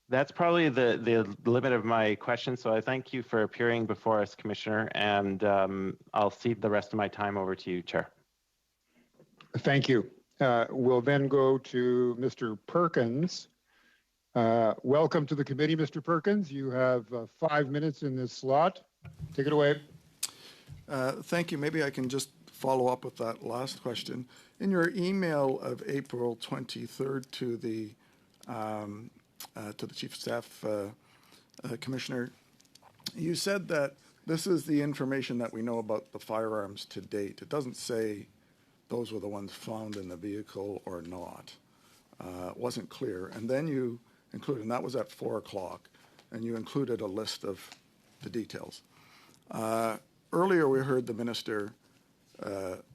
That's probably the limit of my questions. So I thank you for appearing before us, Commissioner, and I'll cede the rest of my time over to you, Chair. Thank you. We'll then go to Mr. Perkins. Welcome to the committee, Mr. Perkins. You have 5 minutes in this slot. Take it away. Thank you. Maybe I can just follow up with that last question. In your email of April 23rd to the Chief of Staff Commissioner, you said that this is the information that we know about the firearms to date. It doesn't say those were the ones found in the vehicle or not. It wasn't clear. And then you included, and that was at 4 o'clock, and you included a list of the details. Earlier we heard the minister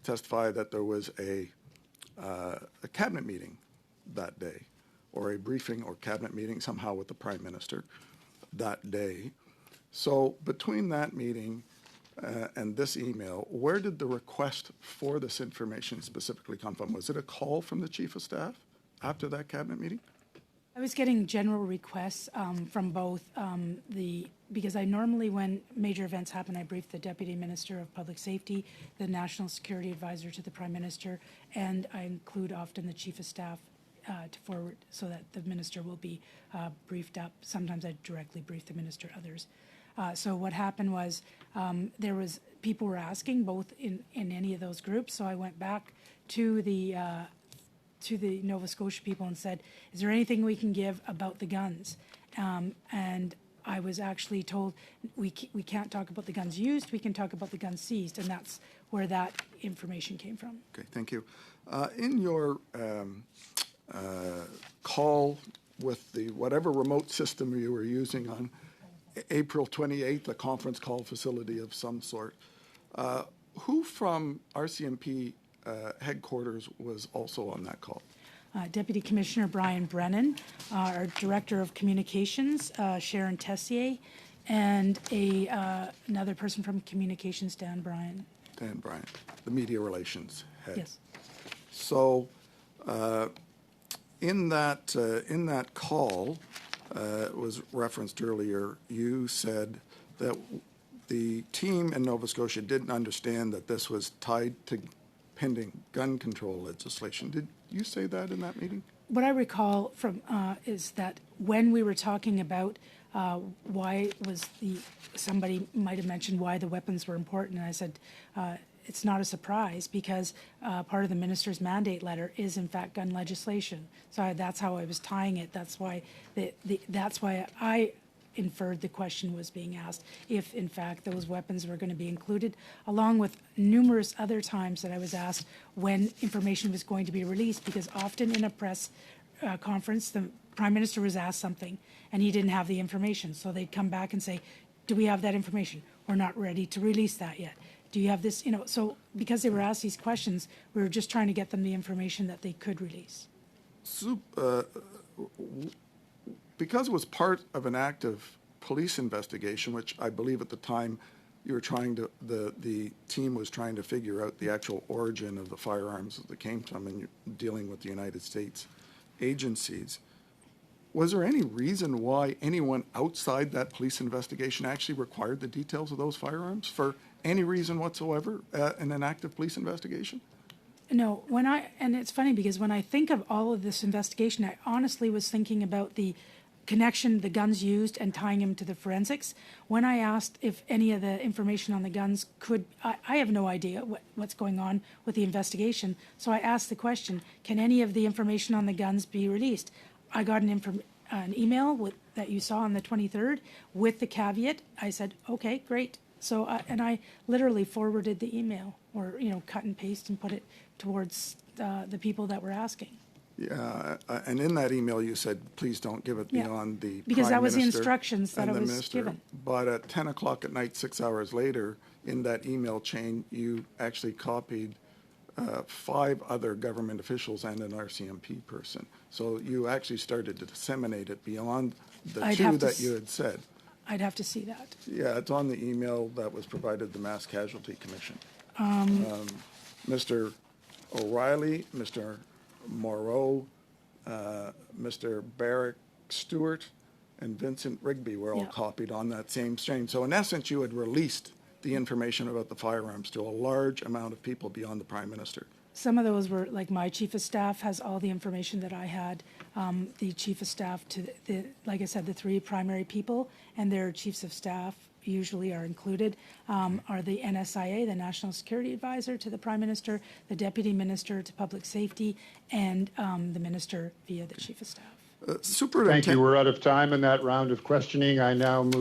testify that there was a cabinet meeting that day, or a briefing or cabinet meeting somehow with the Prime Minister that day. So between that meeting and this email, where did the request for this information specifically come from? Was it a call from the Chief of Staff after that cabinet meeting? I was getting general requests from both because I normally, when major events happen, I brief the Deputy Minister of Public Safety, the National Security Advisor to the Prime Minister, and I include often the Chief of Staff to forward so that the Minister will be briefed up. Sometimes I directly brief the Minister, others. So what happened was people were asking both in any of those groups, so I went back to the Nova Scotia people and said, is there anything we can give about the guns? And I was actually told we can't talk about the guns used, we can talk about the guns seized, and that's where that information came from. Okay, thank you. In your call with the whatever remote system you were using on April 28th, a conference call facility of some sort, who from RCMP headquarters was also on that call? Deputy Commissioner Brian Brennan, our Director of Communications, Sharon Tessier, and another person from Communications, Dan Bryan. Dan Bryan, the media relations head. Yes. So in that call, it was referenced earlier, you said that the team in Nova Scotia didn't understand that this was tied to pending gun control legislation. Did you say that in that meeting? What I recall from is that when we were talking about why was somebody might have mentioned why the weapons were important, and I said it's not a surprise because part of the minister's mandate letter is in fact gun legislation. So that's how I was tying it. That's why that's why I inferred the question was being asked if in fact those weapons were going to be included, along with numerous other times that I was asked when information was going to be released, because often in a press conference the Prime Minister was asked something and he didn't have the information, so they'd come back and say, do we have that information? We're not ready to release that yet. Do you have this, so because they were asked these questions, we were just trying to get them the information that they could release. So, because it was part of an active police investigation, which I believe at the time you were trying to, the team was trying to figure out the actual origin of the firearms that came from, and you're dealing with the United States agencies. Was there any reason why anyone outside that police investigation actually required the details of those firearms for any reason whatsoever in an active police investigation? No, and it's funny because when I think of all of this investigation, I honestly was thinking about the connection, the guns used, and tying them to the forensics. When I asked if any of the information on the guns I have no idea what's going on with the investigation, so I asked the question, can any of the information on the guns be released? I got an email that you saw on the 23rd with the caveat. I said, okay, great. So, and I literally forwarded the email, or cut and paste and put it towards the people that were asking. Yeah, and in that email you said, please don't give it beyond the because Prime that was the Minister instructions that I was minister. given. But at 10 o'clock at night, 6 hours later, in that email chain, you actually copied 5 other government officials and an RCMP person. So you actually started to disseminate it beyond the two that you had said. I'd have to see that. Yeah, it's on the email that was provided the Mass Casualty Commission. Mr. O'Reilly, Mr. Moreau, Mr. Barrick Stewart, and Vincent Rigby were all Yeah. copied on that same strain. So in essence, you had released the information about the firearms to a large amount of people beyond the Prime Minister. Some of those were, like, my chief of staff has all the information that I had. The chief of staff to like I said, the three primary people and their chiefs of staff usually are included, are the NSIA, the National Security Advisor to the Prime Minister, the Deputy Minister to Public Safety, and the Minister via the chief of staff. Superintendent. Thank you. We're out of time in that round of questioning. I now move